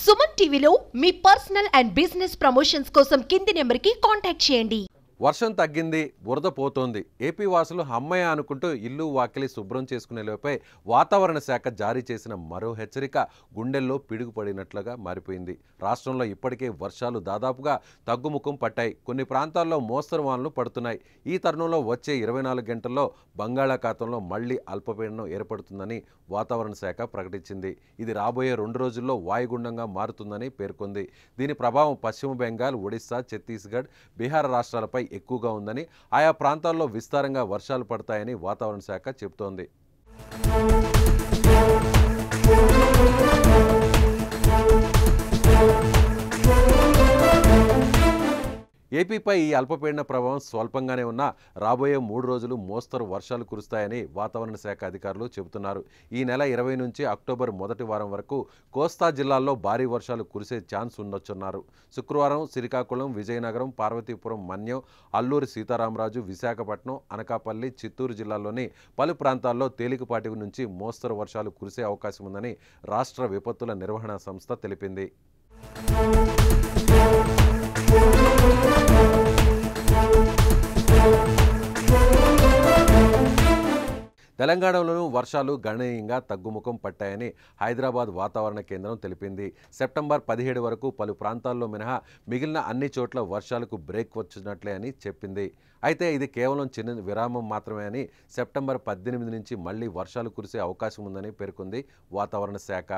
సుమన్ టీవీలో మీ personal and business promotions కోసం కింది నెంబర్కి కాంటాక్ట్ చేయండి. వర్షం తగ్గింది, బురద పోతోంది. ఏపీ వాసులు అమ్మయ్య అనుకుంటూ ఇల్లు వాకిలి శుభ్రం చేసుకునే లోపే వాతావరణ శాఖ జారీ చేసిన మరో హెచ్చరిక గుండెల్లో పిడుగుపడినట్లుగా మారిపోయింది. రాష్ట్రంలో ఇప్పటికే వర్షాలు దాదాపుగా తగ్గుముఖం పట్టాయి. కొన్ని ప్రాంతాల్లో మోస్తరు వానలు పడుతున్నాయి. ఈ తరుణంలో వచ్చే 24 గంటల్లో బంగాళాఖాతంలో మళ్లీ అల్పపీడనం ఏర్పడుతుందని వాతావరణ శాఖ ప్రకటించింది. ఇది రాబోయే 2 రోజుల్లో వాయుగుండంగా మారుతుందని పేర్కొంది. దీని ప్రభావం పశ్చిమ బెంగాల్, ఒడిశా, ఛత్తీస్గఢ్, బీహార్ రాష్ట్రాలపై ఎక్కువగా ఉందని, ఆయా ప్రాంతాల్లో విస్తారంగా వర్షాలు పడతాయని వాతావరణ శాఖ చెబుతోంది. ఏపీపై ఈ అల్పపీడన ప్రభావం స్వల్పంగానే ఉన్నా రాబోయే 3 రోజులు మోస్తరు వర్షాలు కురుస్తాయని వాతావరణ శాఖ అధికారులు చెబుతున్నారు. ఈ నెల 20 నుంచి అక్టోబర్ మొదటి వారం వరకు కోస్తా జిల్లాల్లో భారీ వర్షాలు కురిసే ఛాన్స్ ఉండొచ్చున్నారు. శుక్రవారం శ్రీకాకుళం, విజయనగరం, పార్వతీపురం, మన్యం, అల్లూరి సీతారామరాజు, విశాఖపట్నం, అనకాపల్లి, చిత్తూరు జిల్లాల్లోని పలు ప్రాంతాల్లో తేలికపాటి నుంచి మోస్తరు వర్షాలు కురిసే అవకాశం ఉందని రాష్ట్ర విపత్తుల నిర్వహణ సంస్థ తెలిపింది. తెలంగాణలోనూ వర్షాలు గణనీయంగా తగ్గుముఖం పట్టాయని హైదరాబాద్ వాతావరణ కేంద్రం తెలిపింది. సెప్టెంబర్ 17 వరకు పలు ప్రాంతాల్లో మినహా మిగిలిన అన్ని చోట్ల వర్షాలకు బ్రేక్ వచ్చినట్లే అని చెప్పింది. అయితే ఇది కేవలం చిన్న విరామం మాత్రమే అని, సెప్టెంబర్ 18 నుంచి మళ్లీ వర్షాలు కురిసే అవకాశం ఉందని పేర్కొంది వాతావరణ శాఖ.